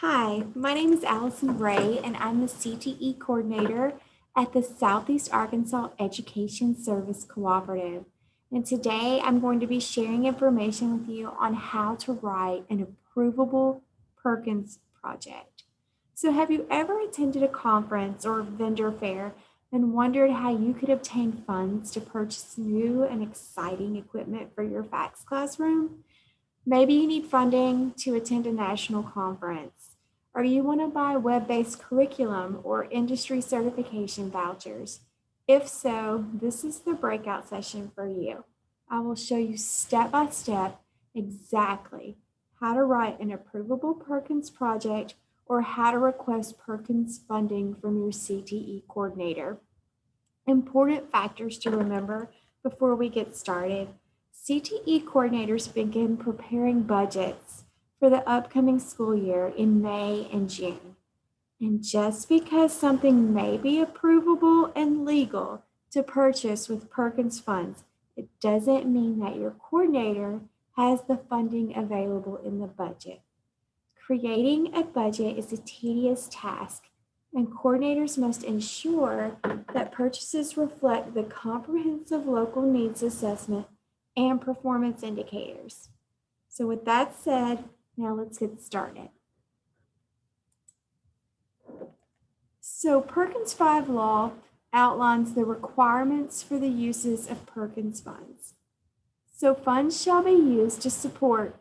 Hi, my name is Allison Ray, and I'm the CTE coordinator at the Southeast Arkansas Education Service Cooperative. And today I'm going to be sharing information with you on how to write an approvable Perkins project. So, have you ever attended a conference or vendor fair and wondered how you could obtain funds to purchase new and exciting equipment for your fax classroom? Maybe you need funding to attend a national conference, or you want to buy web-based curriculum or industry certification vouchers. If so, this is the breakout session for you. I will show you step by step exactly how to write an approvable Perkins project or how to request Perkins funding from your CTE coordinator. Important factors to remember before we get started. CTE coordinators begin preparing budgets for the upcoming school year in May and June. And just because something may be approvable and legal to purchase with Perkins funds, it doesn't mean that your coordinator has the funding available in the budget. Creating a budget is a tedious task, and coordinators must ensure that purchases reflect the comprehensive local needs assessment and performance indicators. So with that said, now let's get started. So Perkins 5 law outlines the requirements for the uses of Perkins funds. So funds shall be used to support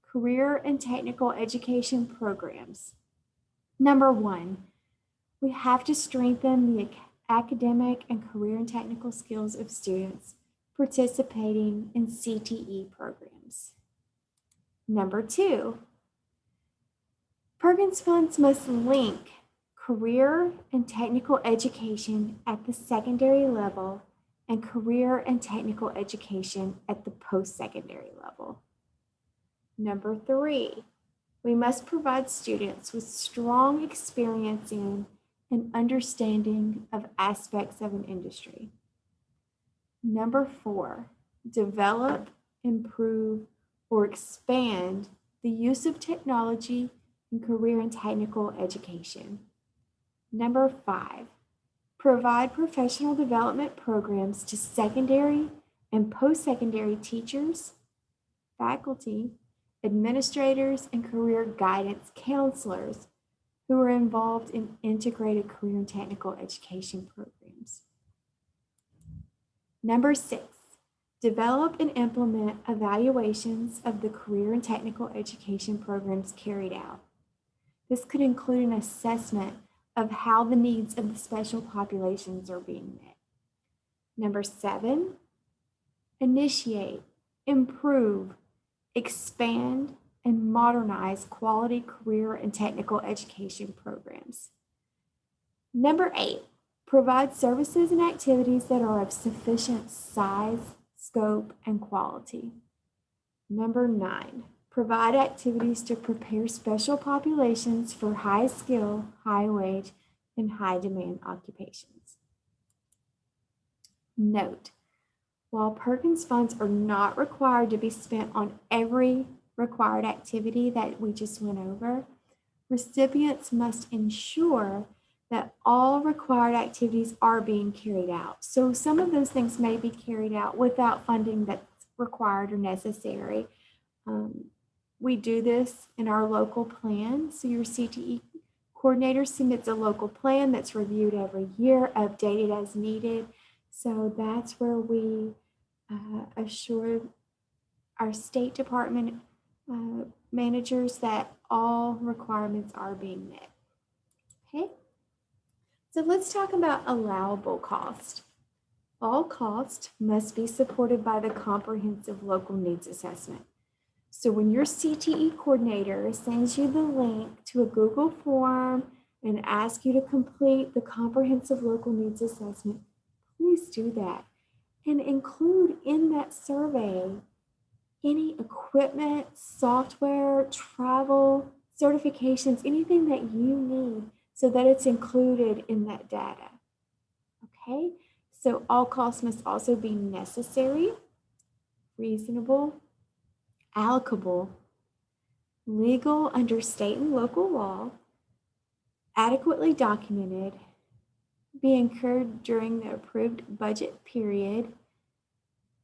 career and technical education programs. Number one, we have to strengthen the academic and career and technical skills of students participating in CTE programs. Number two, Perkins funds must link career and technical education at the secondary level and career and technical education at the post-secondary level. Number three, we must provide students with strong experience in and understanding of aspects of an industry. Number four, develop, improve, or expand the use of technology in career and technical education. Number five, provide professional development programs to secondary and post-secondary teachers, faculty, administrators, and career guidance counselors who are involved in integrated career and technical education programs. Number six, develop and implement evaluations of the career and technical education programs carried out. This could include an assessment of how the needs of the special populations are being met. Number seven, initiate, improve, expand, and modernize quality career and technical education programs. Number eight, provide services and activities that are of sufficient size, scope, and quality. Number nine, provide activities to prepare special populations for high skill, high wage, and high demand occupations. Note, while Perkins funds are not required to be spent on every required activity that we just went over, recipients must ensure that all required activities are being carried out. So some of those things may be carried out without funding that's required or necessary. We do this in our local plan. So your CTE coordinator submits a local plan that's reviewed every year, updated as needed. So that's where we assure our State Department managers that all requirements are being met. Okay, so let's talk about allowable cost. All cost must be supported by the comprehensive local needs assessment. So when your CTE coordinator sends you the link to a Google form and asks you to complete the comprehensive local needs assessment, please do that and include in that survey any equipment, software, travel, certifications, anything that you need so that it's included in that data. Okay, so all costs must also be necessary, reasonable, allocable, legal under state and local law, adequately documented, be incurred during the approved budget period,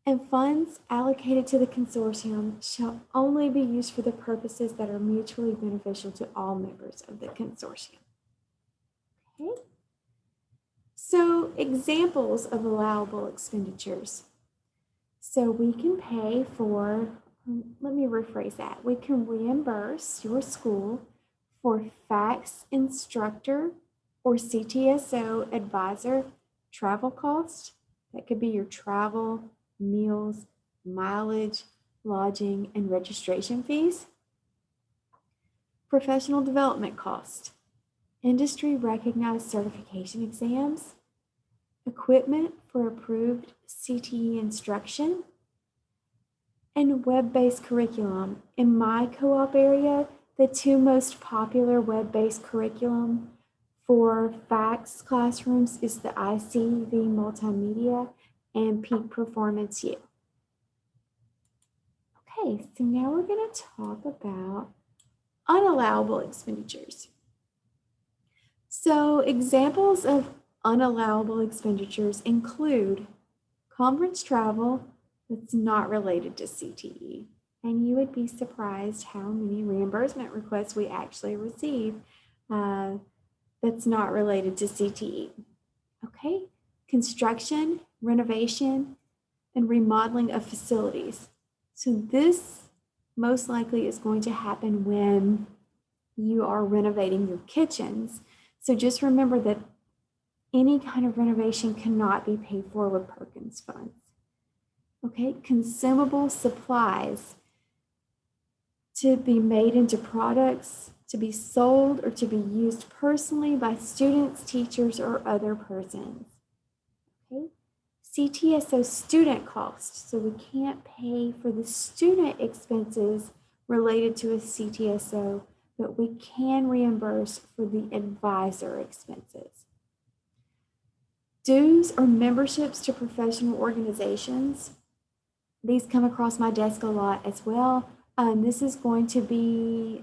and funds allocated to the consortium shall only be used for the purposes that are mutually beneficial to all members of the consortium. Okay. So examples of allowable expenditures. So we can pay for, let me rephrase that. We can reimburse your school for FACS instructor or CTSO advisor travel costs. That could be your travel, meals, mileage, lodging, and registration fees. Professional development cost, industry recognized certification exams, equipment for approved CTE instruction, and web-based curriculum. In my co-op area, the two most popular web-based curriculum for FACS classrooms is the ICV Multimedia and Peak Performance U. Okay, so now we're going to talk about unallowable expenditures. So examples of unallowable expenditures include conference travel that's not related to CTE. And you would be surprised how many reimbursement requests we actually receive that's not related to CTE. Okay, construction, renovation, and remodeling of facilities. So this most likely is going to happen when you are renovating your kitchens. So just remember that any kind of renovation cannot be paid for with Perkins funds. Okay, consumable supplies to be made into products, to be sold or to be used personally by students, teachers, or other persons. Okay, CTSO student costs. So we can't pay for the student expenses related to a CTSO, but we can reimburse for the advisor expenses. Dues or memberships to professional organizations. These come across my desk a lot as well. This is going to be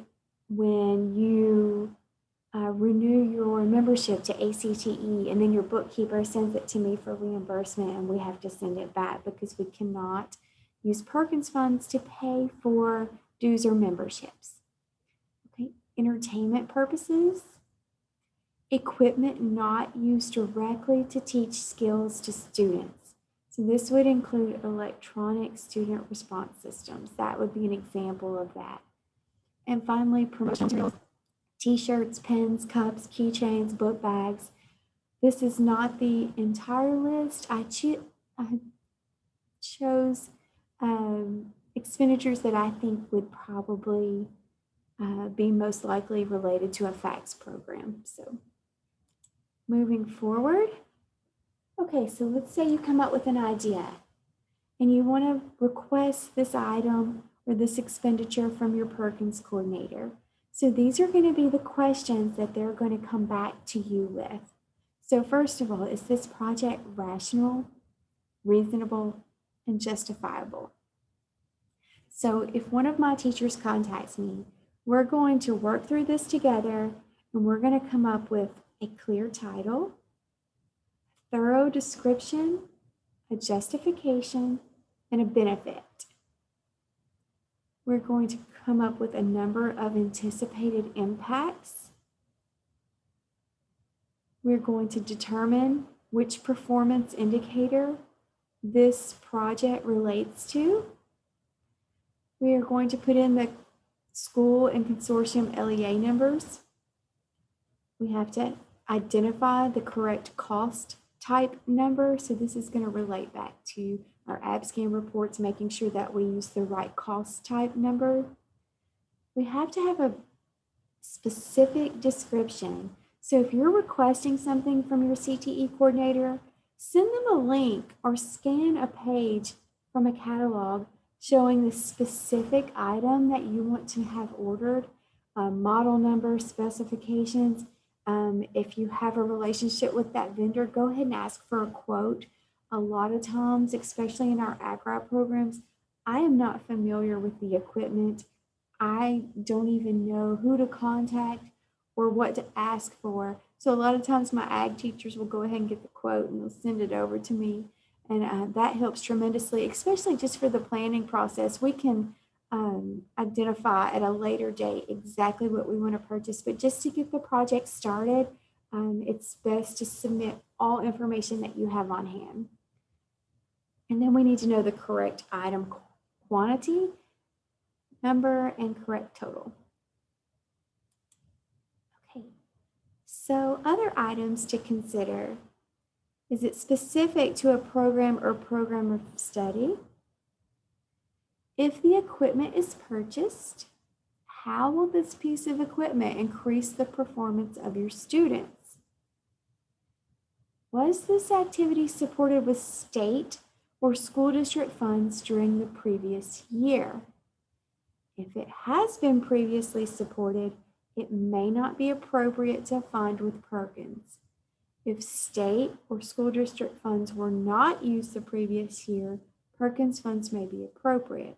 when you renew your membership to ACTE, and then your bookkeeper sends it to me for reimbursement, and we have to send it back because we cannot use Perkins funds to pay for dues or memberships. Okay, entertainment purposes, equipment not used directly to teach skills to students. So this would include electronic student response systems. That would be an example of that. And finally, promotional materials, t-shirts, pens, cups, keychains, book bags. This is not the entire list. I chose expenditures that I think would probably be most likely related to a FACS program. So moving forward. Okay, so let's say you come up with an idea and you want to request this item or this expenditure from your Perkins coordinator. So these are going to be the questions that they're going to come back to you with. So first of all, is this project rational, reasonable, and justifiable? So if one of my teachers contacts me, we're going to work through this together and we're going to come up with a clear title, thorough description, a justification, and a benefit. We're going to come up with a number of anticipated impacts. We're going to determine which performance indicator this project relates to. We are going to put in the school and consortium LEA numbers. We have to identify the correct cost type number. So this is going to relate back to our ABSCAN reports, making sure that we use the right cost type number. We have to have a specific description. So if you're requesting something from your CTE coordinator, send them a link or scan a page from a catalog showing the specific item that you want to have ordered, model number, specifications. If you have a relationship with that vendor, go ahead and ask for a quote. A lot of times, especially in our agri programs, I am not familiar with the equipment. I don't even know who to contact or what to ask for. So a lot of times my ag teachers will go ahead and get the quote and they'll send it over to me. And that helps tremendously, especially just for the planning process. We can identify at a later date exactly what we want to purchase, but just to get the project started, it's best to submit all information that you have on hand. And then we need to know the correct item quantity, number, and correct total. Okay, so other items to consider. Is it specific to a program or program of study? If the equipment is purchased, how will this piece of equipment increase the performance of your students? Was this activity supported with state or school district funds during the previous year? If it has been previously supported, it may not be appropriate to fund with Perkins. If state or school district funds were not used the previous year, Perkins funds may be appropriate.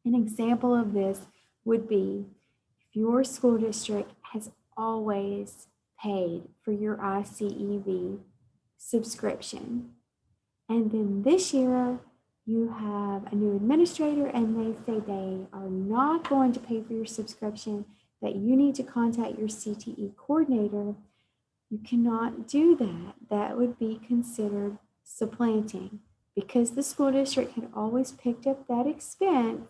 An example of this would be if your school district has always paid for your ICEV subscription, and then this year you have a new administrator and they say they are not going to pay for your subscription, that you need to contact your CTE coordinator, you cannot do that. That would be considered supplanting. Because the school district had always picked up that expense,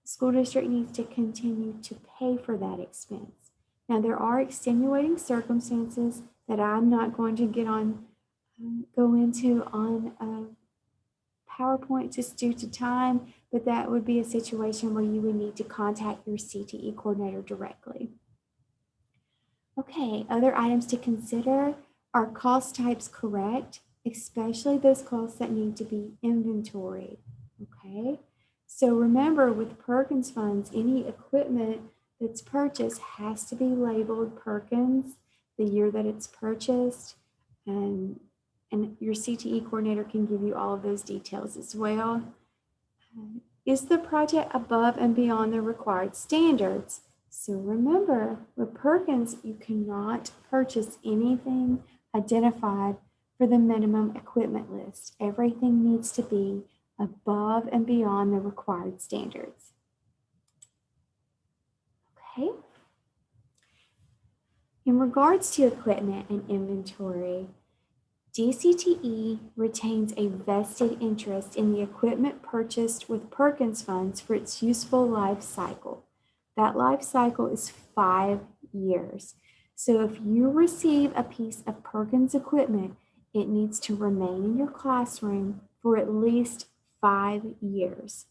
the school district needs to continue to pay for that expense. Now, there are extenuating circumstances that I'm not going to go into on PowerPoint just due to time, but that would be a situation where you would need to contact your CTE coordinator directly. Okay, other items to consider are cost types correct, especially those costs that need to be inventoried. Okay, so remember with Perkins funds, any equipment that's purchased has to be labeled Perkins, the year that it's purchased, and your CTE coordinator can give you all of those details as well. Is the project above and beyond the required standards? So remember, with Perkins, you cannot purchase anything identified for the minimum equipment list. Everything needs to be above and beyond the required standards. Okay. In regards to equipment and inventory, DCTE retains a vested interest in the equipment purchased with Perkins funds for its useful life cycle. That life cycle is 5 years. So if you receive a piece of Perkins equipment, it needs to remain in your classroom for at least 5 years.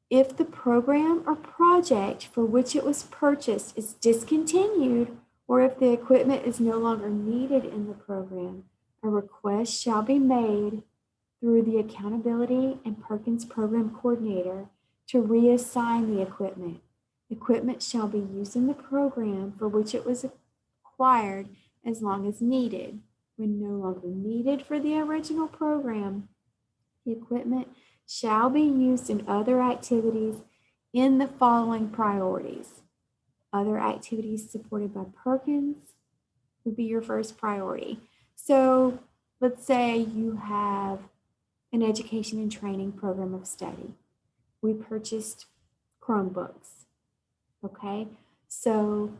If the program or project for which it was purchased is discontinued, or if the equipment is no longer needed in the program, a request shall be made through the Accountability and Perkins Program Coordinator to reassign the equipment. Equipment shall be used in the program for which it was acquired as long as needed. When no longer needed for the original program, the equipment shall be used in other activities in the following priorities. Other activities supported by Perkins would be your first priority. So let's say you have an education and training program of study. We purchased Chromebooks. Okay, so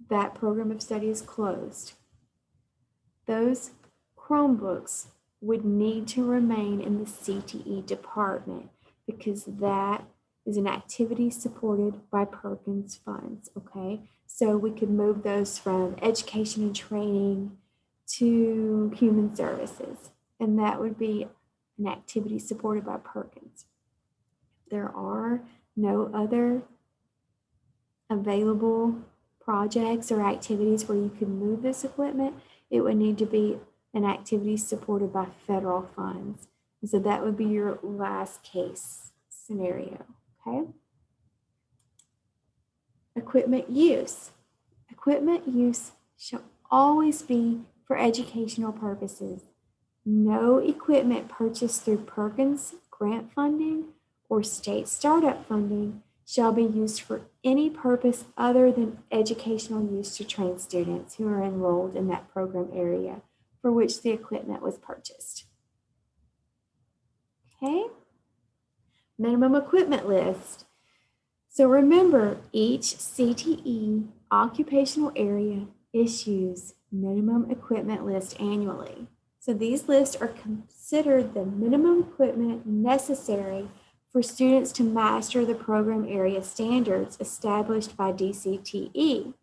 that program of study is closed. Those Chromebooks would need to remain in the CTE department because that is an activity supported by Perkins funds, okay? So we could move those from education and training to human services, and that would be an activity supported by Perkins. There are no other available projects or activities where you can move this equipment. It would need to be an activity supported by federal funds. And so that would be your last case scenario, okay? Equipment use. Equipment use shall always be for educational purposes. No equipment purchased through Perkins grant funding or state startup funding shall be used for any purpose other than educational use to train students who are enrolled in that program area for which the equipment was purchased. Okay, minimum equipment list. So remember, each CTE occupational area issues minimum equipment list annually. So these lists are considered the minimum equipment necessary for students to master the program area standards established by DCTE.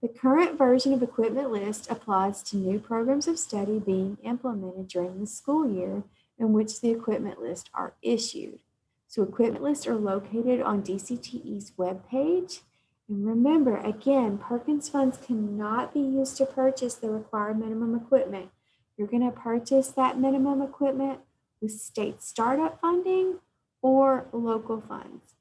The current version of equipment list applies to new programs of study being implemented during the school year in which the equipment lists are issued. So equipment lists are located on DCTE's webpage. And remember, again, Perkins funds cannot be used to purchase the required minimum equipment. You're going to purchase that minimum equipment with state startup funding or local funds.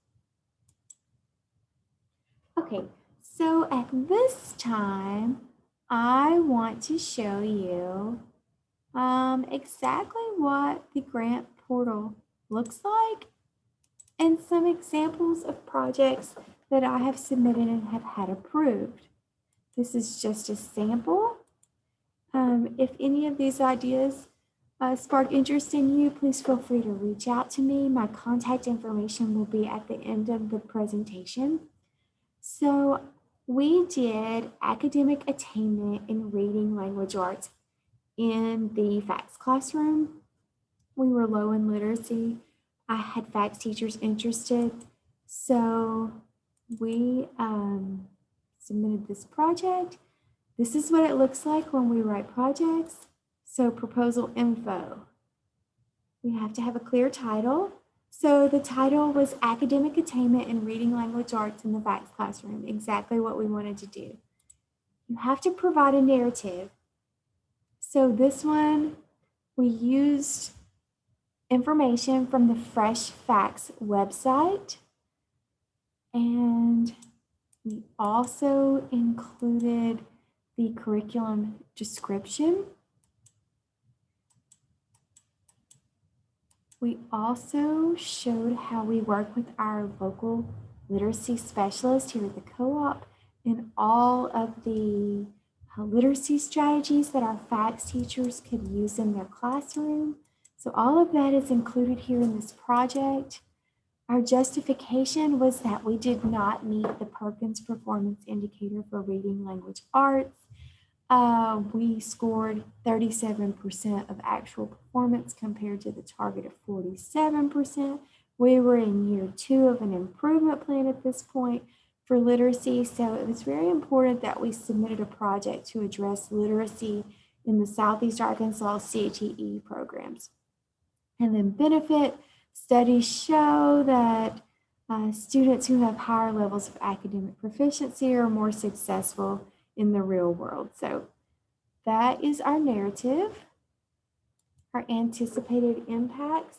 Okay, so at this time, I want to show you exactly what the grant portal looks like and some examples of projects that I have submitted and have had approved. This is just a sample. If any of these ideas spark interest in you, please feel free to reach out to me. My contact information will be at the end of the presentation. So we did academic attainment in reading language arts in the FACS classroom. We were low in literacy. I had FACS teachers interested. So we submitted this project. This is what it looks like when we write projects. So proposal info. We have to have a clear title. So the title was Academic Attainment in Reading Language Arts in the FACS classroom, exactly what we wanted to do. You have to provide a narrative. So this one, we used information from the Fresh Facts website, and we also included the curriculum description. We also showed how we work with our local literacy specialist here at the co-op and all of the literacy strategies that our FACS teachers could use in their classroom. So all of that is included here in this project. Our justification was that we did not meet the Perkins performance indicator for reading language arts. We scored 37% of actual performance compared to the target of 47%. We were in year 2 of an improvement plan at this point for literacy, so it was very important that we submitted a project to address literacy in the Southeast Arkansas CTE programs. And then benefit studies show that students who have higher levels of academic proficiency are more successful in the real world. So that is our narrative, our anticipated impacts.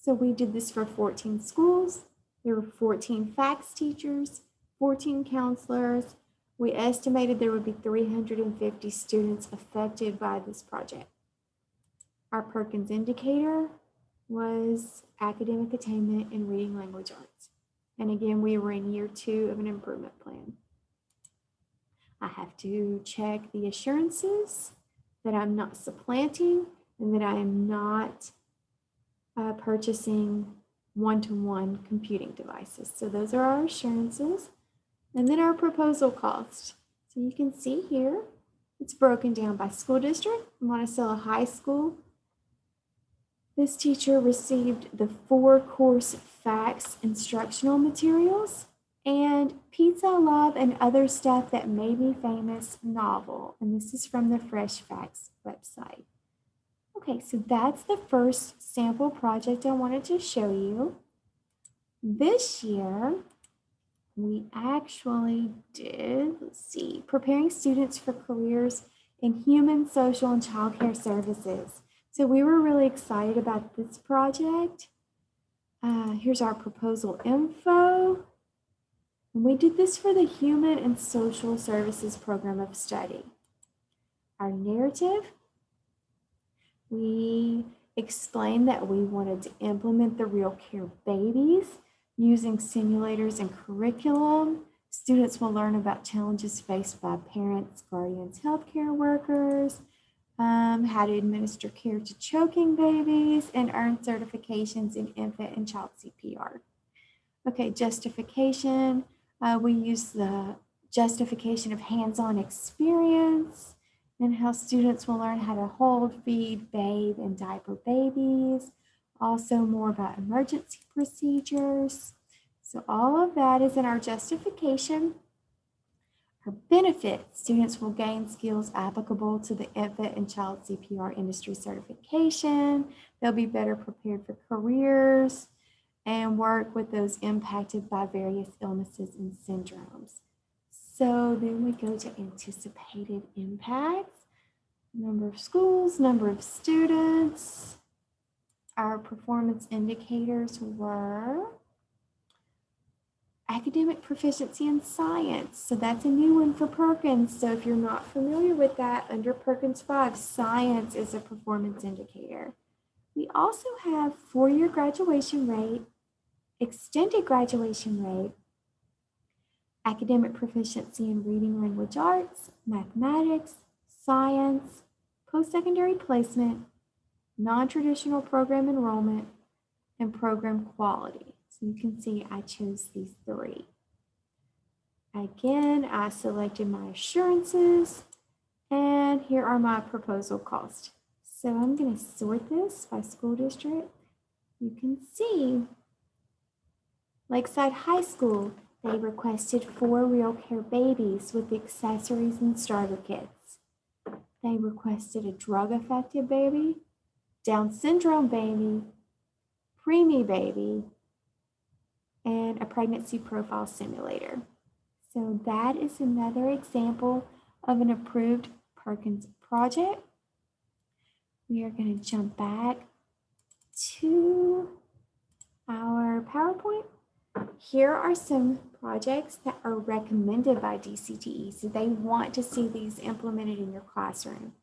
So we did this for 14 schools. There were 14 FACS teachers, 14 counselors. We estimated there would be 350 students affected by this project. Our Perkins indicator was academic attainment in reading language arts. And again, we were in year 2 of an improvement plan. I have to check the assurances that I'm not supplanting and that I am not purchasing one-to-one computing devices. So those are our assurances. And then our proposal cost. So you can see here, it's broken down by school district. Monticello High School. This teacher received the 4-course FACS instructional materials and Pizza Love and Other Stuff That Made Me Famous novel. And this is from the Fresh Facts website. Okay, so that's the first sample project I wanted to show you. This year, we actually did, preparing students for careers in human, social, and childcare services. So we were really excited about this project. Here's our proposal info. And we did this for the Human and Social Services program of study. Our narrative, we explained that we wanted to implement the Real Care Babies Using simulators and curriculum, students will learn about challenges faced by parents, guardians, healthcare workers, how to administer care to choking babies, and earn certifications in infant and child CPR. Okay, justification. We use the justification of hands-on experience and how students will learn how to hold, feed, bathe, and diaper babies. Also more about emergency procedures. So all of that is in our justification. Our benefit, students will gain skills applicable to the infant and child CPR industry certification. They'll be better prepared for careers and work with those impacted by various illnesses and syndromes. So then we go to anticipated impacts, number of schools, number of students. Our performance indicators were academic proficiency in science. So that's a new one for Perkins. So if you're not familiar with that, under Perkins 5, science is a performance indicator. We also have 4-year graduation rate, extended graduation rate, academic proficiency in reading, language arts, mathematics, science, post-secondary placement, non-traditional program enrollment, and program quality. So you can see I chose these 3. Again, I selected my assurances, and here are my proposal costs. So I'm going to sort this by school district. You can see Lakeside High School, they requested 4 Real Care babies with accessories and starter kits. They requested a drug-affected baby, Down syndrome baby, preemie baby, and a pregnancy profile simulator. So that is another example of an approved Perkins project. We are going to jump back to our PowerPoint. Here are some projects that are recommended by DCTE. So they want to see these implemented in your classroom.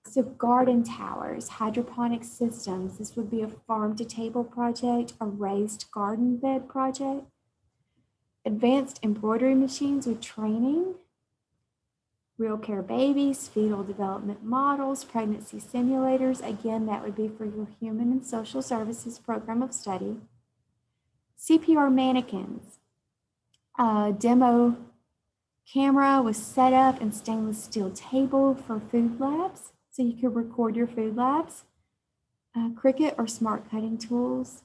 So garden towers, hydroponic systems. This would be a farm to table project, a raised garden bed project. Advanced embroidery machines with training. Real Care babies, fetal development models, pregnancy simulators. Again, that would be for your human and social services program of study. CPR mannequins, a demo camera with setup and stainless steel table for food labs, so you could record your food labs. Cricut or smart cutting tools,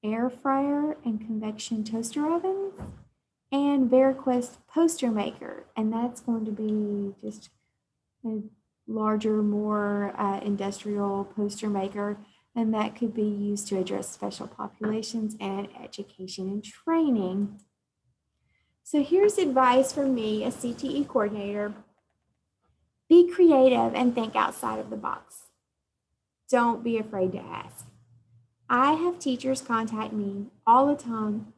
air fryer and convection toaster ovens, and VariQuest poster maker, and that's going to be just a larger, more industrial poster maker, and that could be used to address special populations and education and training. So here's advice from me, a CTE coordinator. Be creative and think outside of the box. Don't be afraid to ask. I have teachers contact me all the time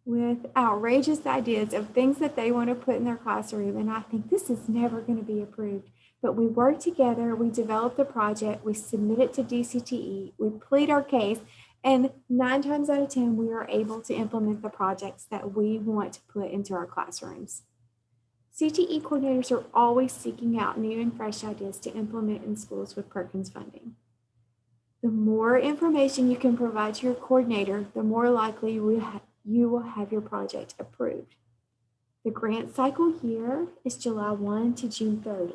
with outrageous ideas of things that they want to put in their classroom, and I think this is never going to be approved. But we work together, we develop the project, we submit it to DCTE, we plead our case, and 9 times out of 10, we are able to implement the projects that we want to put into our classrooms. CTE coordinators are always seeking out new and fresh ideas to implement in schools with Perkins funding. The more information you can provide to your coordinator, the more likely you will have your project approved. The grant cycle here is July 1 to June 30.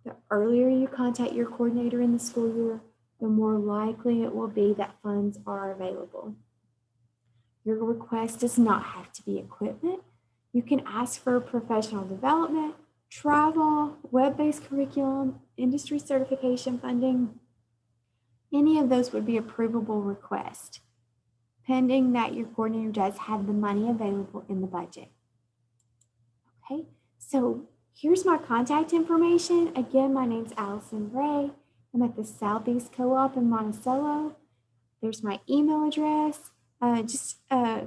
The earlier you contact your coordinator in the school year, the more likely it will be that funds are available. Your request does not have to be equipment. You can ask for professional development, travel, web-based curriculum, industry certification funding. Any of those would be approvable requests, pending that your coordinator does have the money available in the budget. Okay, so here's my contact information. Again, my name's Allison Ray. I'm at the Southeast Co-op in Monticello. There's my email address. Just a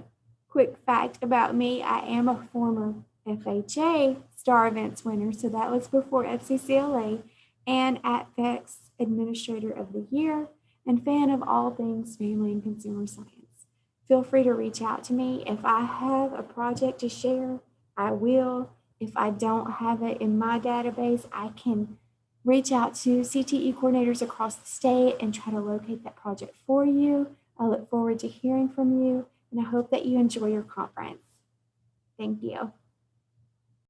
quick fact about me, I am a former FHA Star Events winner, so that was before FCCLA, and APFEX Administrator of the Year, and fan of all things family and consumer science. Feel free to reach out to me. If I have a project to share, I will. If I don't have it in my database, I can reach out to CTE coordinators across the state and try to locate that project for you. I look forward to hearing from you, and I hope that you enjoy your conference. Thank you.